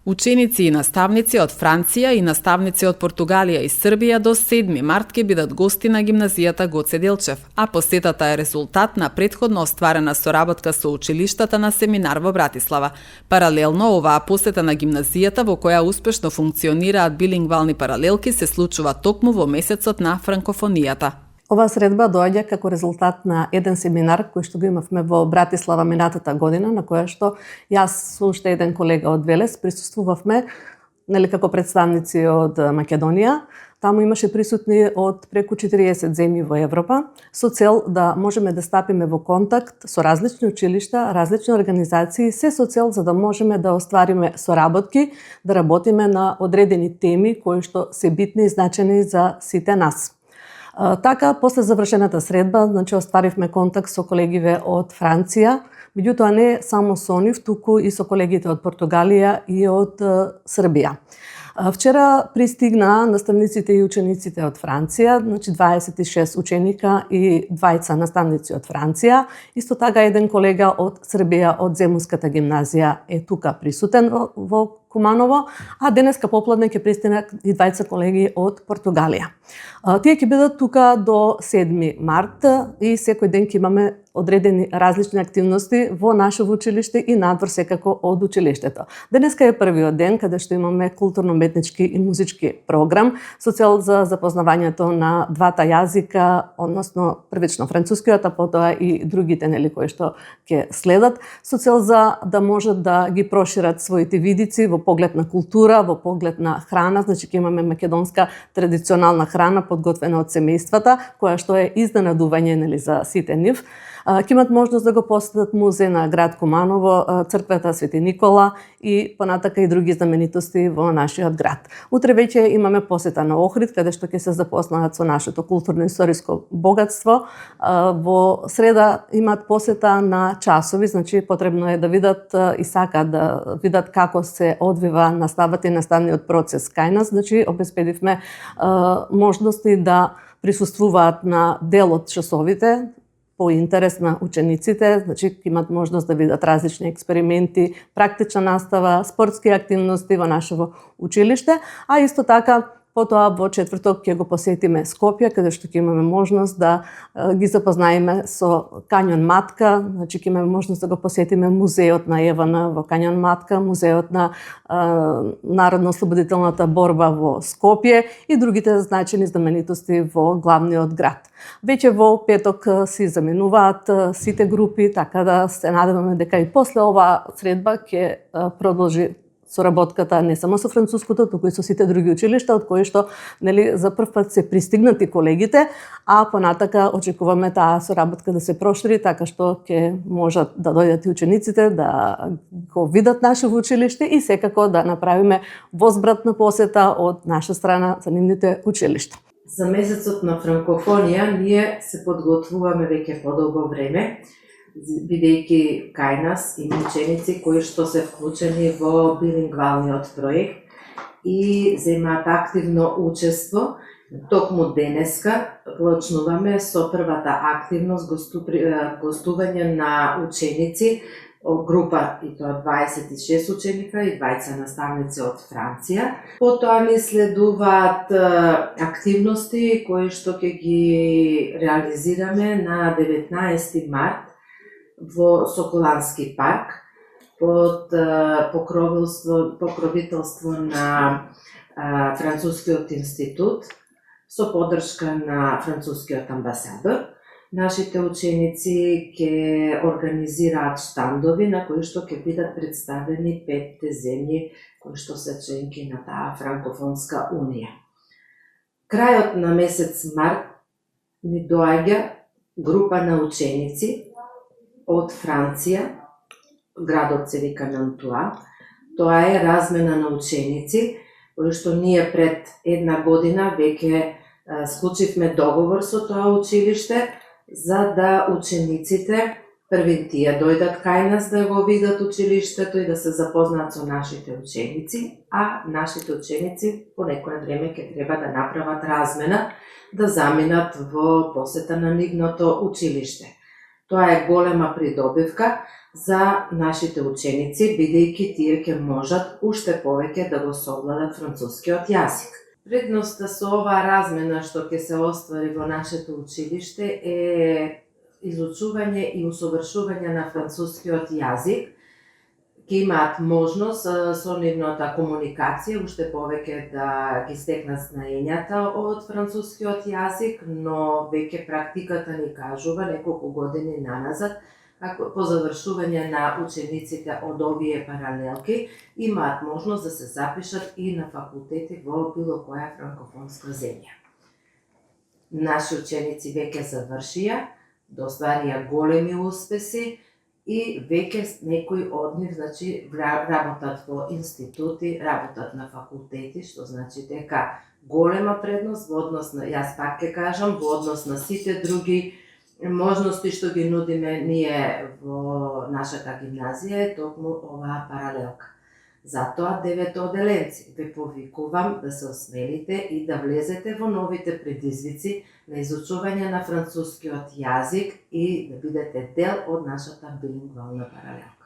Ученици и наставници од Франција и наставници од Португалија и Србија до 7 март ќе бидат гости на гимназијата Гоце Делчев, а посетата е резултат на претходно остварена соработка со училиштата на семинар во Братислава. Паралелно, оваа посета на гимназијата, во која успешно функционираат билингвални паралелки, се случува токму во месецот на франкофонијата. Оваа средба доаѓа како резултат на еден семинар кој што го имавме во Братислава минатата година, на која што јас со уште еден колега од Велес присуствувавме, како представници од Македонија. Таму имаше присутни од преку 40 земји во Европа, со цел да можеме да стапиме во контакт со различни училишта, различни организации, се со цел за да можеме да оствариме соработки, да работиме на одредени теми кои што се битни и значени за сите нас. Така, после завршената средба, остваривме контакт со колегиве од Франција, меѓутоа не само со нив, туку и со колегите од Португалија и од Србија. Вчера пристигна наставниците и учениците од Франција, 26 ученика и 2 наставници од Франција. Исто така еден колега од Србија од Земунската гимназија е тука присутен во Куманово, а денеска попладне ќе пристигнат и 2 колеги од Португалија. Тие ќе бидат тука до 7 март и секој ден ќе имаме одредени различни активности во нашето училиште и надвор секако од училиштето. Денеска е првиот ден каде што имаме културно-уметнички и музички програм со цел за запознавањето на двата јазика, односно првично францускиот, а потоа и другите кои што ќе следат, со цел за да можат да ги прошират своите видици во поглед на култура, во поглед на храна, ќе имаме македонска традиционална храна подготвена од семејствата, која што е изненадување за сите нив. Ќе имат можност да го посетат музеј на град Куманово, црквата Свети Никола и понатака и други знаменитости во нашиот град. Утре веќе имаме посета на Охрид, каде што ќе се запознаат со нашето културно-историско богатство. Во среда имаат посета на часови, потребно е да видат и сакаат да видат како се одвива наставата и наставниот процес кај нас. Обезбедивме можности да присуствуваат на дел од часовите, по интерес на учениците, имат можност да видат различни експерименти, практична настава, спортски активности во нашето училиште, а исто така потоа во четврток ќе го посетиме Скопје, каде што ќе имаме можност да ги запознаеме со Кањон Матка, ќе имаме можност да го посетиме музеот на ЕВН во Кањон Матка, музеот на Народно-ослободителната борба во Скопје и другите значени знаменитости во главниот град. Веќе во петок си заменуваат сите групи, така да се надеваме дека и после оваа средба ќе продолжи соработката не само со француското, туку и со сите други училишта, од кои што за прв пат се пристигнати колегите, а понатака очекуваме таа соработка да се прошири, така што ќе можат да дојдат и учениците, да го видат нашето училиште и секако да направиме возвратна посета од наша страна за нивните училишта. За месецот на франкофонија ние се подготвуваме веќе подолго време, бидејќи кај нас има ученици кои што се вклучени во билингвалниот проект и земаат активно учество. Токму денеска почнуваме со првата активност гостување на ученици, група и тоа 26 ученика и 2 наставници од Франција. Потоа ни следуваат активности кои што ќе ги реализираме на 19 март во Соколански парк под покровителство на Францускиот институт со поддршка на францускиот амбасадор. Нашите ученици ќе организираат штандови на кои што ќе бидат представени 5 земји кои што се членки на таа франкофонска унија. Крајот на месец март ни доаѓа група на ученици од Франција, градот се вика Нантуа. Тоа е размена на ученици, кои што ние пред 1 година веќе склучивме договор со тоа училиште, за да учениците први тие дојдат кај нас да го видат училиштето и да се запознаат со нашите ученици, а нашите ученици по некое време ќе треба да направат размена, да заминат во посета на нивното училиште. Тоа е голема придобивка, за нашите ученици, бидејќи тие ќе можат уште повеќе да го совладат францускиот јазик. Предноста со оваа размена што ќе се оствари во нашето училиште е изучување и усовршување на францускиот јазик. Ќе имаат можност со нивната комуникација уште повеќе да ги стекнат знаењата од францускиот јазик, но веќе практиката ни кажува неколку години наназад, по завршување на учениците од овие паралелки, имаат можност да се запишат и на факултети во било која франкофонска земја. Наши ученици веќе завршија, достварија големи успеси и веќе некои од нив работат во институти, работат на факултети, што значи дека голема предност во однос на, јас пак ќе кажам, во однос на сите други можности што ги нудиме ние во нашата гимназија е токму оваа паралелка. Затоа, девето оделенци, ве повикувам да се осмелите и да влезете во новите предизвици на изучување на францускиот јазик и да бидете дел од нашата билингвална паралелка.